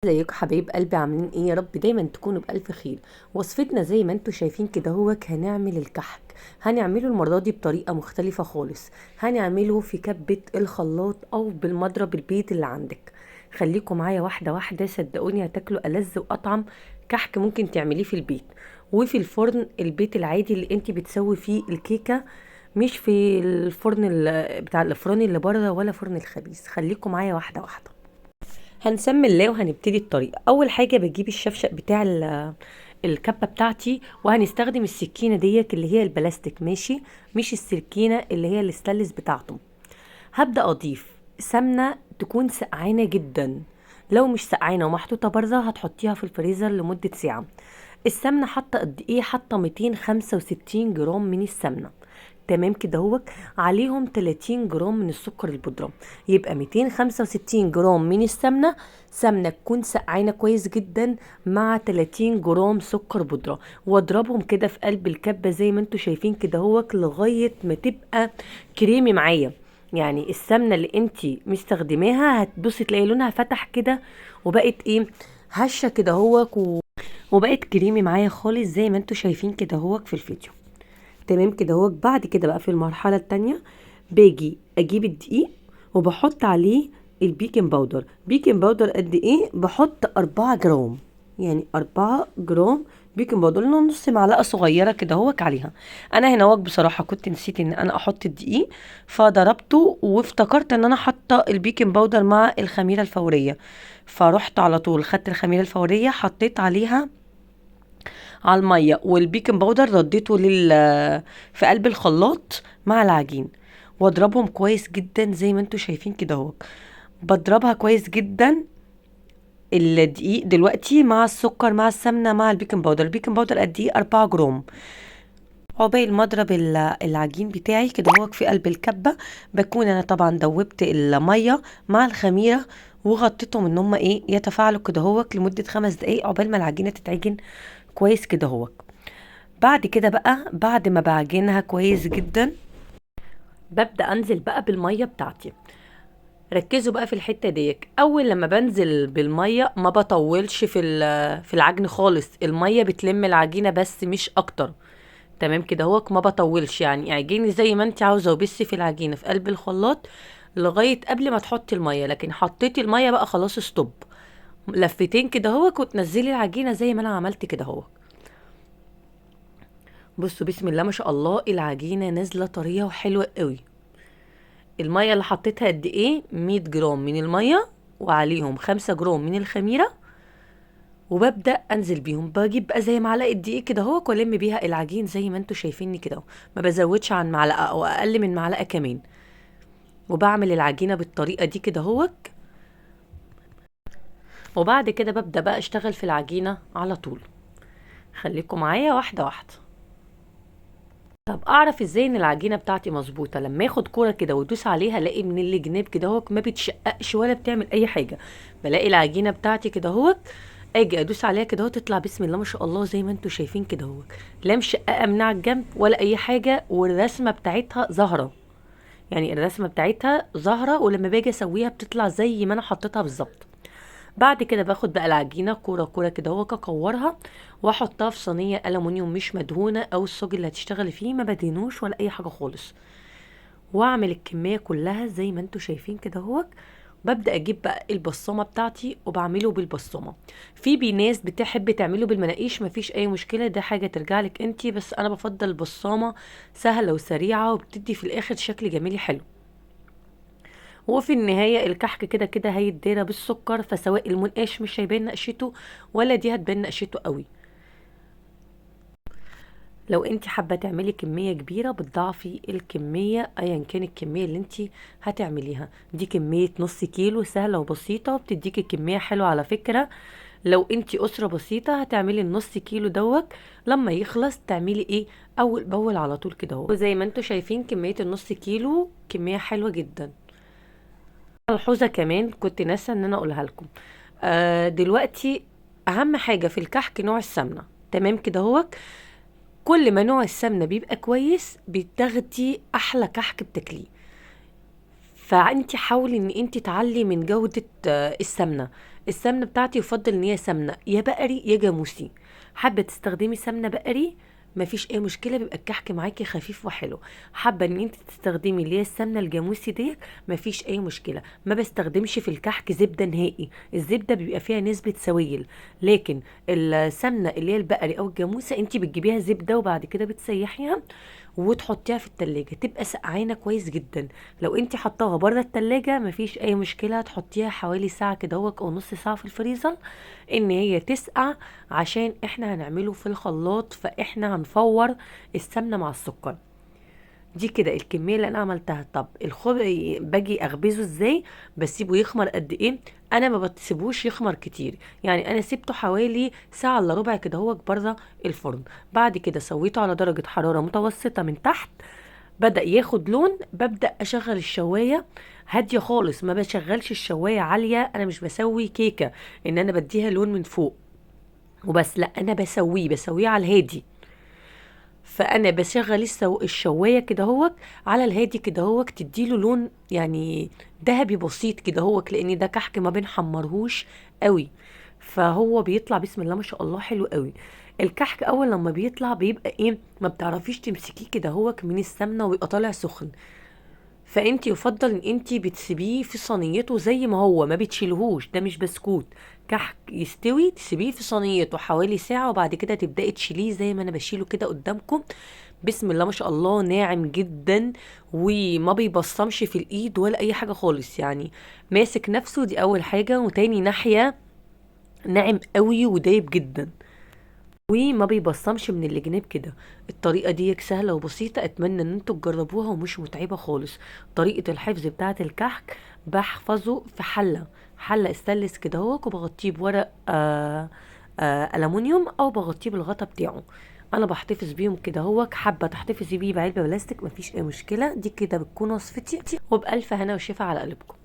ازيكم حبايب قلبي، عاملين ايه؟ يا رب دايما تكونوا بألف خير. وصفتنا زي ما انتوا شايفين كده هنعمل الكحك. هنعمله المرة دي بطريقة مختلفة خالص. هنعمله في كبة الخلاط او بالمضرب البيت اللي عندك. خليكم معايا واحدة واحدة، صدقوني هتاكلوا ألذ وأطعم كحك ممكن تعمليه في البيت وفي الفرن البيت العادي اللي انت بتسوي فيه الكيكة، مش في الفرن بتاع الافران اللي بره ولا فرن الخبيز. خليكم معايا واحدة واحدة. هنسمي الله وهنبتدي الطريقة. أول حاجة بجيب الشفشق بتاع الكبة بتاعتي، وهنستخدم السكينة ديك اللي هي البلاستيك، ماشي؟ مش السكينة اللي هي الستانلس بتاعته. هبدأ أضيف سمنة تكون سقعانة جدا. لو مش سقعانة ومحطوطة بره هتحطيها في الفريزر لمدة ساعة. السمنة حاطة قد ايه؟ حاطة 265 جرام من السمنة. تمام كده عليهم 30 جرام من السكر البودرة، يبقى 265 جرام من السمنة. سمنة تكون سقعانة كويس جدا مع 30 جرام سكر بودرة، واضربهم كده في قلب الكبة زي ما انتوا شايفين كده لغاية ما تبقى كريمي معايا. يعني السمنة اللي انتي مستخدماها هتبصي تلاقي لونها فتح كده وبقت ايه، هشة كده وبقت كريمي معايا خالص زي ما انتوا شايفين كده في الفيديو. تمام كده بعد كده بقى في المرحلة التانية باجي اجيب الدقيق وبحط عليه البيكنج باودر. بيكنج باودر قد ايه؟ بحط 4 جرام، يعني 4 جرام بيكنج باودر، نص معلقة صغيرة كده عليها. انا هنا بصراحة كنت نسيت ان انا احط الدقيق، فضربته وافتكرت ان انا حاطة البيكنج باودر مع الخميرة الفورية، فرحت على طول خدت الخميرة الفورية حطيت عليها على الميه، والبيكنج باودر رديته في قلب الخلاط مع العجين، واضربهم كويس جدا زي ما انتوا شايفين كده بضربها كويس جدا. الدقيق دلوقتي مع السكر مع السمنه مع البيكنج باودر. البيكنج باودر قد ايه؟ 4 جرام. عقبال ما اضرب العجين بتاعي كده في قلب الكبه، بكون انا طبعا دوبت الميه مع الخميره وغطيتهم ان هم ايه يتفاعلوا كده لمده 5 دقايق عقبال ما العجينه تتعجن كويس كده. بعد كده بقى بعد ما بعجنها كويس جدا ببدأ انزل بقى بالمية بتاعتي. ركزوا بقى في الحتة ديك، اول لما بنزل بالمية ما بطولش في العجن خالص. المية بتلم العجينة بس مش اكتر. تمام كده ما بطولش، يعني اعجني زي ما انت عاوزة وبسي في العجينة في قلب الخلاط لغاية قبل ما تحطي المية. لكن حطيتي المية بقى خلاص ستوب، لفتين كده وتنزلي العجينة زي ما انا عملت كده. بصوا بسم الله ما شاء الله، العجينة نازلة طرية وحلوة قوي. المية اللي حطيتها قد ايه؟ 100 جرام من المية وعليهم 5 جرام من الخميرة، وببدأ انزل بيهم. بجيب بقى زي معلقة دقيق كده والم بيها العجين زي ما انتوا شايفيني كده، ما بزودش عن معلقة او اقل من معلقة كمان. وبعمل العجينة بالطريقة دي كده. وبعد كده ببدأ بقى اشتغل في العجينة على طول. خليكم معايا واحدة واحدة. طب اعرف ازاي ان العجينه بتاعتي مظبوطه؟ لما اخد كوره كده وادوس عليها الاقي من الجناب كده ما بتشققش ولا بتعمل اي حاجه. بلاقي العجينه بتاعتي كده اجي ادوس عليها كده تطلع بسم الله ما شاء الله زي ما انتوا شايفين كده لا مشققه من على الجنب ولا اي حاجه، والرسمه بتاعتها ظاهره. يعني الرسمه بتاعتها ظاهره، ولما باجي اسويها بتطلع زي ما انا حطيتها بالظبط. بعد كده باخد بقى العجينه كوره كوره كده اكورها واحطها في صينيه الومنيوم مش مدهونه، او الصاج اللي هتشتغلي فيه ما بدهنوش ولا اي حاجه خالص. واعمل الكميه كلها زي ما انتوا شايفين كده. ببدا اجيب بقى البصامه بتاعتي وبعمله بالبصامه. في ناس بتحب تعمله بالمناقيش، مفيش اي مشكله، ده حاجه ترجع لك انتي، بس انا بفضل البصامه، سهله وسريعه وبتدي في الاخر شكل جمالي حلو. وفي النهاية الكحك كده كده هيتدارى بالسكر، فسواء المنقاش مش هيبان نقشته ولا دي هتبان نقشته قوي. لو انت حابة تعملي كمية كبيرة بتضاعفي الكمية ايا كان الكمية اللي انت هتعمليها. دي كمية نص كيلو سهلة وبسيطة وبتديكي كمية حلوة على فكرة. لو انت اسرة بسيطة هتعملي النص كيلو لما يخلص تعملي ايه؟ اول باول على طول كده وزي ما انتوا شايفين كمية النص كيلو كمية حلوة جدا. ملحوظة كمان كنت ناسة ان انا اقولها لكم. دلوقتي اهم حاجة في الكحك نوع السمنة. تمام كده كل ما نوع السمنة بيبقى كويس بتاخدي احلى كحك بتاكليه. فانت حاولي ان انت تعلي من جودة السمنة. السمنه بتاعتي يفضل ان هي سمنه يا بقري يا جاموسي. حابه تستخدمي سمنه بقري مفيش اي مشكله، بيبقى الكحك معاكي خفيف وحلو. حابه ان انت تستخدمي اللي هي السمنه الجاموسي ديت مفيش اي مشكله. ما بستخدمش في الكحك زبده نهائي، الزبده بيبقى فيها نسبه سوائل. لكن السمنه اللي هي البقري او الجاموسه انت بتجيبيها زبده وبعد كده بتسيحيها وتحطيها في التلاجة تبقى سقعانة كويس جدا. لو انت حطاها بره التلاجة مفيش اي مشكلة، تحطيها حوالي ساعة كده او نص ساعة في الفريزر ان هي تسقع، عشان احنا هنعمله في الخلاط، فاحنا هنفور السمنة مع السكر. دي كده الكميه اللي انا عملتها. طب باجي اخبزه ازاي؟ بسيبه يخمر قد ايه؟ انا ما بسيبوش يخمر كتير، يعني انا سيبته حوالي ساعه الا ربع كده هو بره الفرن. بعد كده سويته على درجه حراره متوسطه من تحت، بدأ ياخد لون، ببدأ اشغل الشوايه هاديه خالص، ما بشغلش الشوايه عاليه. انا مش بسوي كيكه ان انا بديها لون من فوق وبس، لا انا بسويه على الهادي. فانا بشغل الشوايه كده هوك على الهادي كده هوك، تديله لون يعني ذهبي بسيط كده هوك، لان ده كحك ما بنحمرهوش قوي، فهو بيطلع بسم الله ما شاء الله حلو قوي. الكحك اول لما بيطلع بيبقى ايه، ما بتعرفيش تمسكيه كده هوك من السمنه ويبقى طالع سخن. فانت يفضل ان انت بتسيبيه في صينيته زي ما هو، ما بتشيلهوش، ده مش بسكوت. كحك يستوي تسيبيه في صينيته حوالي ساعة وبعد كده تبدأي تشيليه زي ما انا بشيله كده قدامكم. بسم الله ما شاء الله ناعم جدا، وما بيبصمش في الايد ولا اي حاجة خالص، يعني ماسك نفسه. دي اول حاجة. وتاني ناحية ناعم قوي ودايب جدا وما بيبصمش من الجناب كده. الطريقة دي سهلة وبسيطة، اتمنى ان انتوا تجربوها ومش متعبة خالص. طريقة الحفظ بتاعة الكحك بحفظه في حلة استانلس كده هو، وبغطيه بورق ألمونيوم او بغطيه بالغطا بتاعه. انا بحتفظ بيهم كده هو. حابة تحتفظي بيه بعلبة بلاستيك مفيش اي مشكلة. دي كده بتكون وصفتي، وبألف هنا وشفا على قلبكم.